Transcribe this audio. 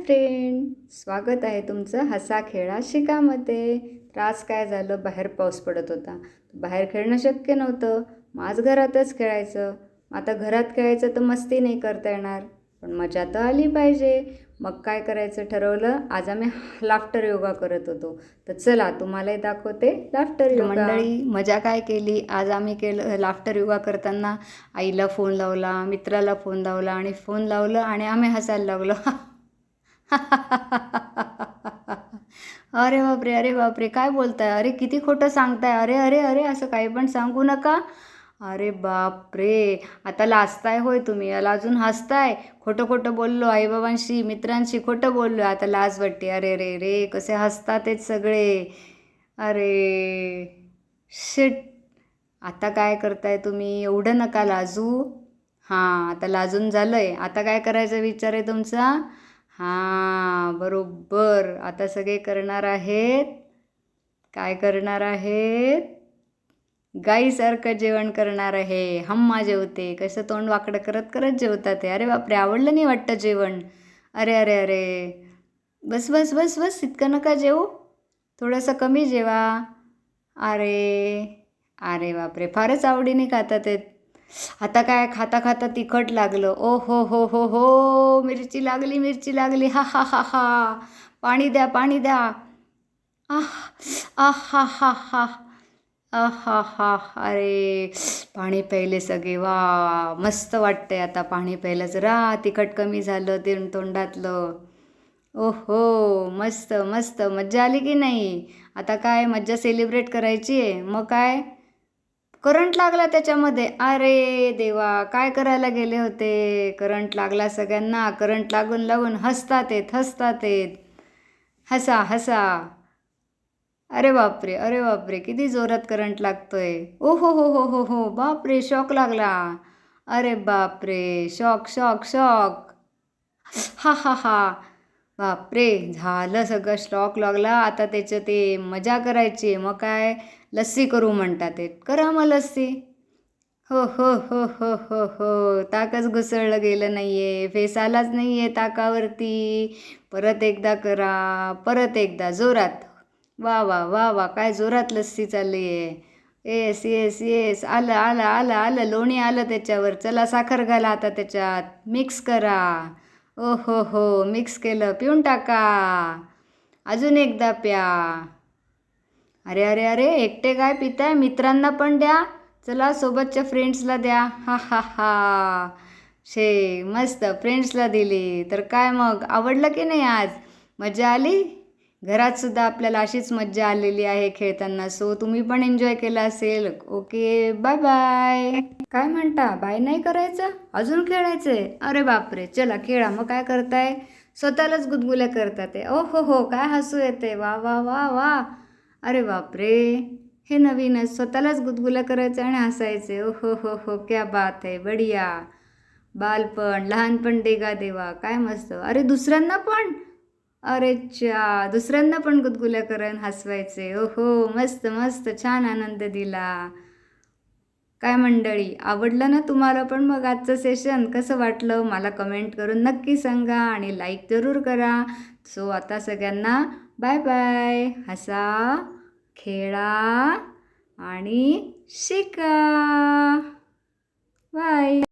Friend, स्वागत आहे तुमचं हसा खेळा शिकामध्ये. तर आज काय झालं, बाहेर पाऊस पडत होता. बाहेर खेळणं शक्य नव्हतं, मग आज घरातच खेळायचं. आता घरात खेळायचं तर मस्ती नाही करता येणार, पण मजा तर आली पाहिजे. मग काय करायचं ठरवलं, आज आम्ही लाफ्टर योगा करत होतो. तर चला तुम्हालाही दाखवते लाफ्टर योगा. मंडळी, मजा काय केली आज आम्ही केलं लाफ्टर योगा करताना. आईला फोन लावला, मित्राला फोन लावला आणि फोन लावलं आणि आम्ही हसायला लागलो. अरे बापरे काय बोलताय, अरे किती खोटं सांगताय, अरे अरे अरे असं काही पण सांगू नका. अरे बापरे, आता लाजताय होय तुम्ही, याला अजून हसताय. खोटं खोटं बोललो, आईबाबांशी मित्रांशी खोटं बोललो, आता लाज वाटते. अरे रे रे कसे हसतात ते सगळे. अरे शिट, आता काय करताय तुम्ही, एवढं नका लाजू. हां, आता लाजून झालं आहे, आता काय करायचा विचार आहे तुमचा. हां बरोबर, आता सगळे करणार आहेत, काय करणार आहेत, गाईसारखं जेवण करणार आहे. हम्मा जेवते, कसं तोंड वाकडं करत करत जेवतात ते. अरे बापरे, आवडलं नाही वाटतं जेवण. अरे अरे अरे, बस बस बस बस, इतकं नका जेवू, थोडंसं कमी जेवा. अरे अरे बापरे, फारच आवडीने खातात ते. आता काय खाता खाता तिखट लागलं. ओ हो, मिरची लागली, मिरची लागली. हा हा हा हा, पाणी द्या, पाणी द्या. आह आहा हा हा, आहा हा, अरे पाणी प्यायले सगळे, वा मस्त वाटतंय आता पाणी प्यायला. जरा तिखट कमी झालं ते तोंडातलं. ओहो, मस्त मस्त, मज्जा आली की नाही. आता काय मज्जा सेलिब्रेट करायची आहे. मग काय, करंट लागला त्याच्यामध्ये. अरे देवा, काय करायला गेले होते, करंट लागला सगळ्यांना. करंट लागून लागून हसतात येत. हसा हसा. अरे बापरे किती जोरात करंट लागतोय. ओ हो, बापरे शॉक लागला. अरे बापरे, शॉक शॉक शॉक. हा हा हा, बापरे झालं, सगळं शॉक लागला. आता त्याचं ते मजा करायची. मग काय, लस्सी करू म्हणतात ते, करा मग लस्सी. हो, ताकच घुसळलं गेलं नाही आहे, फेस आलाच नाही आहे ताकावरती. परत एकदा करा, परत एकदा जोरात. वा वा वा वा, काय जोरात लस्सी चालली आहे. येस येस येस, आलं आलं आलं आलं, लोणी आलं त्याच्यावर. चला साखर घाला आता त्याच्यात, मिक्स करा. ओ हो, मिक्स केलं, पिऊन टाका. अजून एकदा प्या. अरे अरे अरे, एकटे काय पिताय, मित्रांना पण द्या. चला सोबतच्या फ्रेंड्सला द्या. हा हा हा, शे मस्त, फ्रेंड्सला दिली तर काय. मग आवडलं की नाही आज, मजा आली. घरात सुद्धा आपल्याला अशीच मज्जा आलेली आहे खेळताना. सो तुम्ही पण एन्जॉय केला असेल. Okay, bye bye. काय म्हणता, बाय नाही करायचं, अजून खेळायचंय. अरे बापरे, चला खेळा. मग काय करताय, स्वतःलाच गुदगुल्या करतात. ओ हो, काय हसू येते. वा वा वा वा. अरे बापरे, हे नवीनच, स्वतःलाच गुदगुल्या करायचं आणि हसायचे. ओ हो, क्या बात आहे, बढिया. बालपण, लहानपण देगा देवा, काय मस्त. अरे दुसऱ्यांना पण, अरे चा, दुसऱ्यांना पण गुदगुल्या करून हसवायचे. ओहो, मस्त मस्त, छान आनंद दिला. काय मंडळी, आवडलं ना तुम्हाला पण. मग आजचं सेशन कसं वाटलं मला कमेंट करून नक्की सांगा आणि लाईक जरूर करा. सो आता सगळ्यांना बाय बाय. हसा, खेळा आणि शिका. बाय.